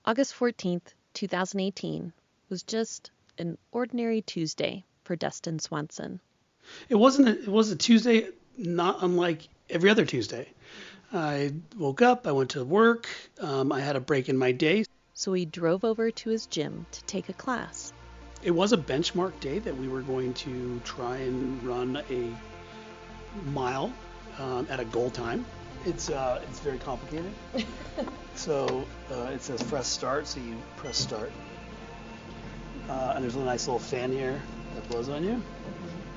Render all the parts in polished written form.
August 14th, 2018 was just an ordinary Tuesday for Dustin Swanson. It was a Tuesday, not unlike every other Tuesday. I woke up, I went to work, I had a break in my day. So he drove over to his gym to take a class. It was a benchmark day that we were going to try and run a mile at a goal time. It's very complicated. So it says press start, so you press start. And there's a nice little fan here that blows on you.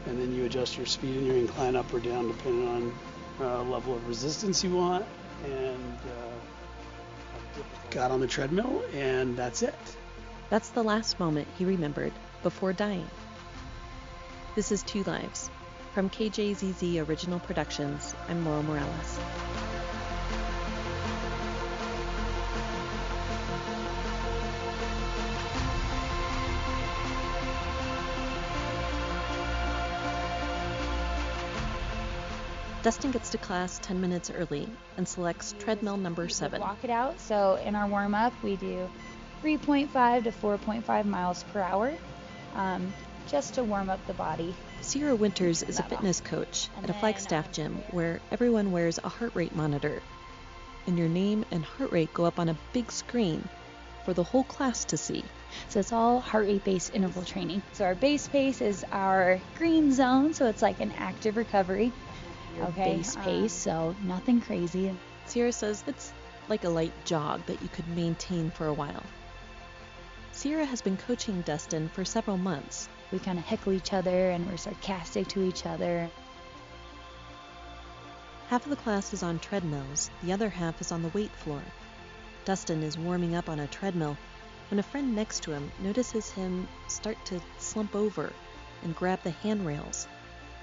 And then you adjust your speed and your incline up or down depending on level of resistance you want. And got on the treadmill, and that's it. That's the last moment he remembered before dying. This is Two Lives. From KJZZ Original Productions, I'm Laurel Morales. Dustin gets to class 10 minutes early and selects treadmill number 7. Walk it out. So in our warm-up, we do 3.5 to 4.5 miles per hour, just to warm up the body. Sierra Winters is a fitness coach at a Flagstaff gym where everyone wears a heart rate monitor. And your name and heart rate go up on a big screen for the whole class to see. So it's all heart rate-based interval training. So our base pace is our green zone, so it's like an active recovery. Base pace, so nothing crazy. Sierra says it's like a light jog that you could maintain for a while. Sierra has been coaching Dustin for several months. We kind of heckle each other and we're sarcastic to each other. Half of the class is on treadmills, the other half is on the weight floor. Dustin is warming up on a treadmill when a friend next to him notices him start to slump over and grab the handrails.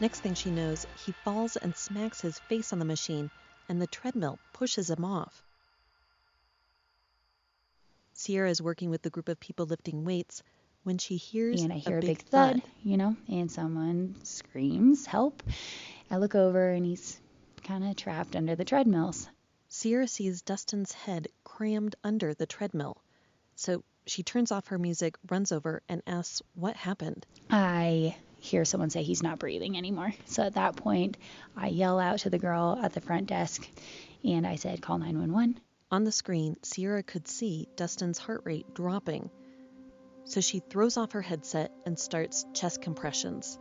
Next thing she knows, he falls and smacks his face on the machine, and the treadmill pushes him off. Sierra is working with the group of people lifting weights when she hears I hear a big thud, and someone screams, "Help!" I look over, and he's kind of trapped under the treadmills. Sierra sees Dustin's head crammed under the treadmill, so she turns off her music, runs over, and asks what happened. I hear someone say he's not breathing anymore. So at that point, I yell out to the girl at the front desk, and I said, "Call 911. On the screen, Sierra could see Dustin's heart rate dropping. So she throws off her headset and starts chest compressions.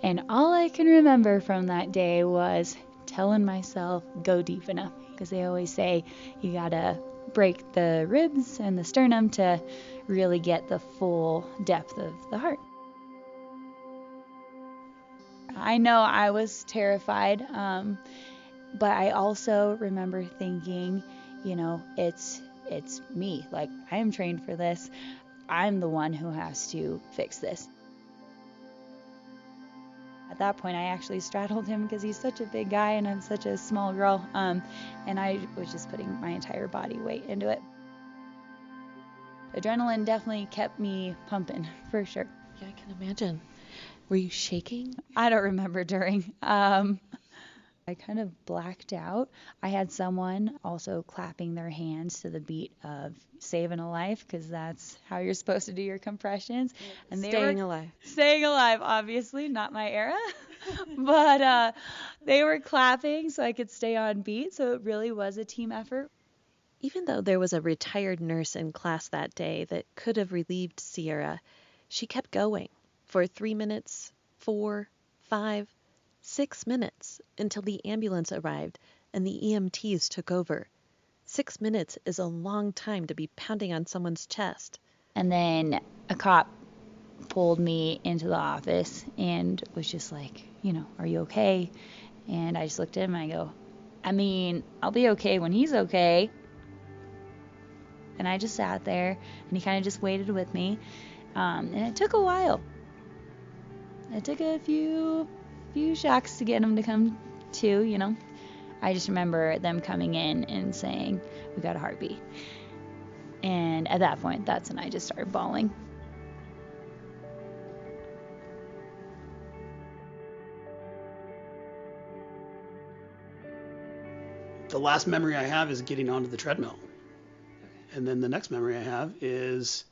And all I can remember from that day was telling myself, go deep enough. Because they always say you gotta break the ribs and the sternum to really get the full depth of the heart. I know I was terrified, but I also remember thinking, it's me. Like, I am trained for this. I'm the one who has to fix this. At that point, I actually straddled him because he's such a big guy and I'm such a small girl, and I was just putting my entire body weight into it. Adrenaline definitely kept me pumping, for sure. Yeah, I can imagine. Were you shaking? I don't remember during. I kind of blacked out. I had someone also clapping their hands to the beat of Saving a Life, because that's how you're supposed to do your compressions. And Staying alive. Staying alive, obviously, not my era. But they were clapping so I could stay on beat, so it really was a team effort. Even though there was a retired nurse in class that day that could have relieved Sierra, she kept going for 3 minutes, 4, 5, 6 minutes until the ambulance arrived and the EMTs took over. 6 minutes is a long time to be pounding on someone's chest. And then a cop pulled me into the office and was just like, are you okay? And I just looked at him and I go, I'll be okay when he's okay. And I just sat there and he kind of just waited with me. And it took a while. It took a few shocks to get him to come to, I just remember them coming in and saying, "We got a heartbeat." And at that point, that's when I just started bawling. The last memory I have is getting onto the treadmill. And then the next memory I have is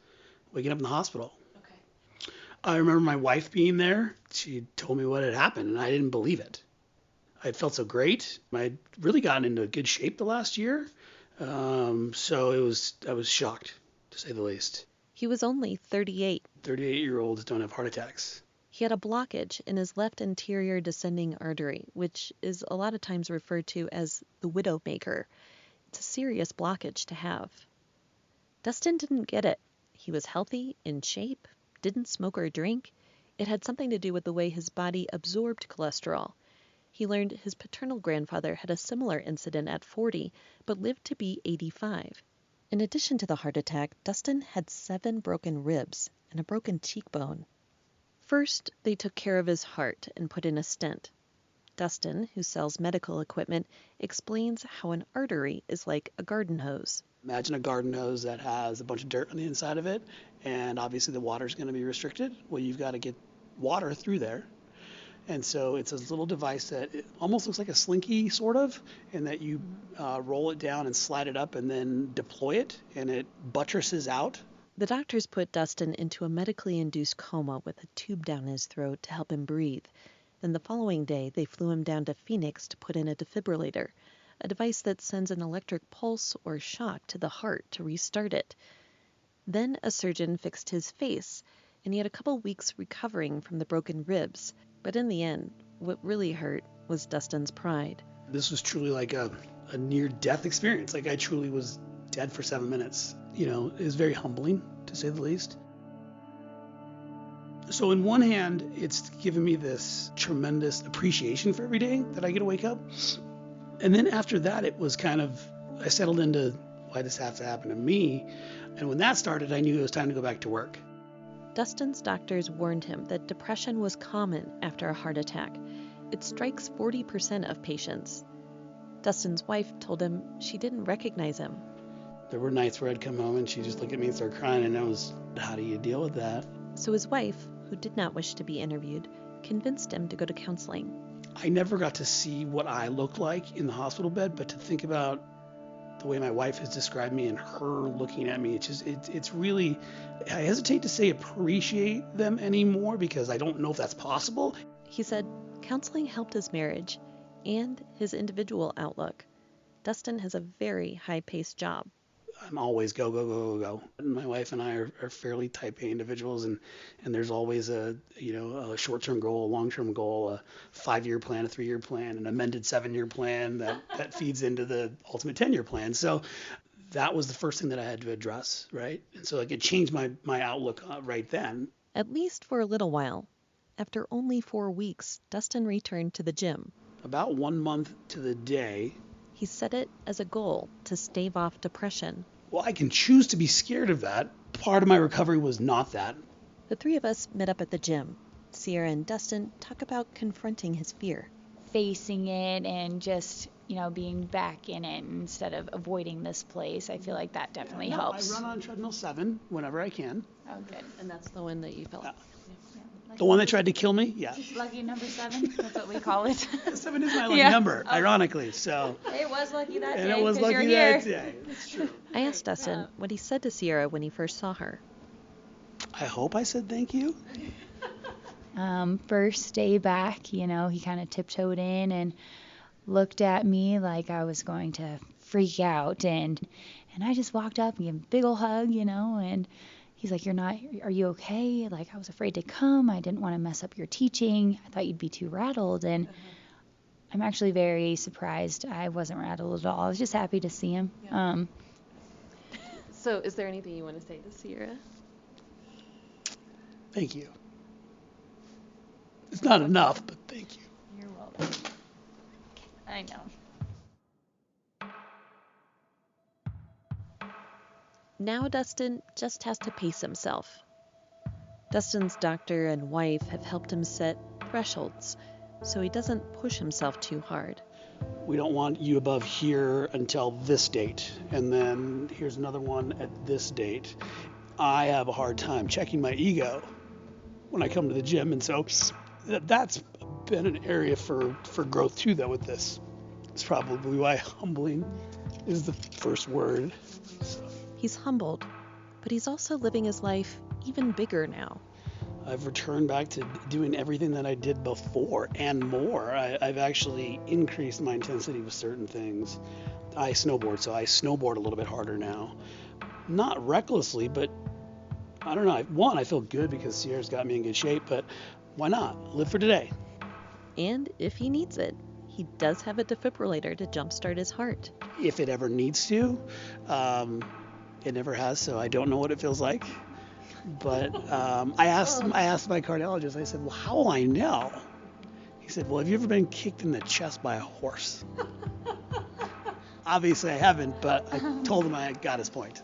waking up in the hospital. Okay. I remember my wife being there. She told me what had happened, and I didn't believe it. I felt so great. I'd really gotten into good shape the last year. So I was shocked, to say the least. He was only 38. 38-year-olds don't have heart attacks. He had a blockage in his left anterior descending artery, which is a lot of times referred to as the widowmaker. It's a serious blockage to have. Dustin didn't get it. He was healthy, in shape, didn't smoke or drink. It had something to do with the way his body absorbed cholesterol. He learned his paternal grandfather had a similar incident at 40, but lived to be 85. In addition to the heart attack, Dustin had 7 broken ribs and a broken cheekbone. First, they took care of his heart and put in a stent. Dustin, who sells medical equipment, explains how an artery is like a garden hose. Imagine a garden hose that has a bunch of dirt on the inside of it, and obviously the water is going to be restricted. Well, you've got to get water through there. And so it's a little device that it almost looks like a slinky, sort of, and that you roll it down and slide it up and then deploy it, and it buttresses out. The doctors put Dustin into a medically induced coma with a tube down his throat to help him breathe. Then the following day, they flew him down to Phoenix to put in a defibrillator, a device that sends an electric pulse or shock to the heart to restart it. Then a surgeon fixed his face, and he had a couple weeks recovering from the broken ribs. But in the end, what really hurt was Dustin's pride. This was truly like a near-death experience. Like, I truly was dead for 7 minutes. You know, it was very humbling, to say the least. So in one hand, it's given me this tremendous appreciation for every day that I get to wake up. And then after that, it was kind of, I settled into why this has to happen to me. And when that started, I knew it was time to go back to work. Dustin's doctors warned him that depression was common after a heart attack. It strikes 40% of patients. Dustin's wife told him she didn't recognize him. There were nights where I'd come home and she'd just look at me and start crying, and I was, how do you deal with that? So his wife, who did not wish to be interviewed, convinced him to go to counseling. I never got to see what I looked like in the hospital bed, but to think about the way my wife has described me and her looking at me, it's really, I hesitate to say appreciate them anymore because I don't know if that's possible. He said counseling helped his marriage and his individual outlook. Dustin has a very high-paced job. I'm always go, go, go, go, go. And my wife and I are fairly type A individuals, and there's always a short-term goal, a long-term goal, a 5-year plan, a 3-year plan, an amended 7-year plan that feeds into the ultimate 10-year plan. So that was the first thing that I had to address, right? And so it changed my outlook right then. At least for a little while. After only 4 weeks, Dustin returned to the gym. About 1 month to the day. He set it as a goal to stave off depression. Well, I can choose to be scared of that. Part of my recovery was not that. The 3 of us met up at the gym. Sierra and Dustin talk about confronting his fear. Facing it and just, being back in it instead of avoiding this place. I feel like that definitely helps. I run on treadmill 7 whenever I can. Oh, good. And that's the one that you felt. The one that tried to kill me? Yeah. Lucky number 7, that's what we call it. 7 is my lucky number, ironically. So. It was lucky that day. And it was lucky that day. That's true. I asked Dustin what he said to Sierra when he first saw her. I hope I said thank you. First day back, he kind of tiptoed in and looked at me like I was going to freak out. And I just walked up and gave him a big ol' hug, and he's like, are you okay? Like, I was afraid to come. I didn't want to mess up your teaching. I thought you'd be too rattled. And I'm actually very surprised. I wasn't rattled at all. I was just happy to see him. Yeah. So is there anything you want to say to Sierra? Thank you. It's not enough, but thank you. You're welcome. I know. Now Dustin just has to pace himself. Dustin's doctor and wife have helped him set thresholds so he doesn't push himself too hard. We don't want you above here until this date, and then here's another one at this date. I have a hard time checking my ego when I come to the gym, and so that's been an area for growth too, though, with this. It's probably why humbling is the first word. So. He's humbled, but he's also living his life even bigger now. I've returned back to doing everything that I did before and more. I've actually increased my intensity with certain things. I snowboard, so I snowboard a little bit harder now. Not recklessly, but I don't know. One, I feel good because Sierra's got me in good shape, but why not? Live for today. And if he needs it, he does have a defibrillator to jumpstart his heart. If it ever needs to. It never has, so I don't know what it feels like. But I asked my cardiologist, I said, well, how will I know? He said, well, have you ever been kicked in the chest by a horse? Obviously I haven't, but I told him I got his point.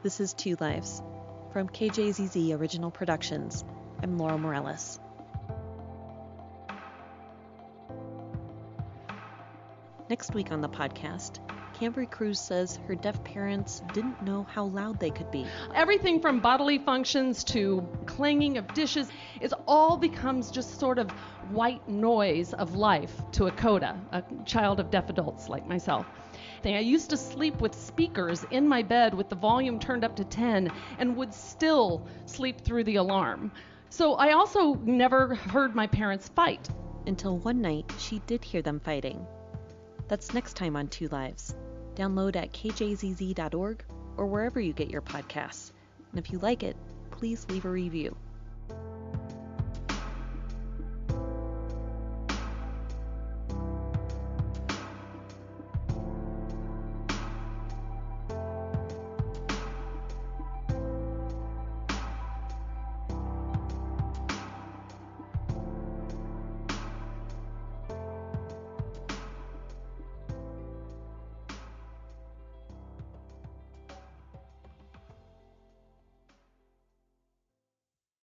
This is Two Lives. From KJZZ Original Productions, I'm Laurel Morales. Next week on the podcast, Cambry Cruz says her deaf parents didn't know how loud they could be. Everything from bodily functions to clanging of dishes, it all becomes just sort of white noise of life to a coda, a child of deaf adults like myself. I used to sleep with speakers in my bed with the volume turned up to 10 and would still sleep through the alarm. So I also never heard my parents fight. Until one night, she did hear them fighting. That's next time on Two Lives. Download at kjzz.org or wherever you get your podcasts. And if you like it, please leave a review.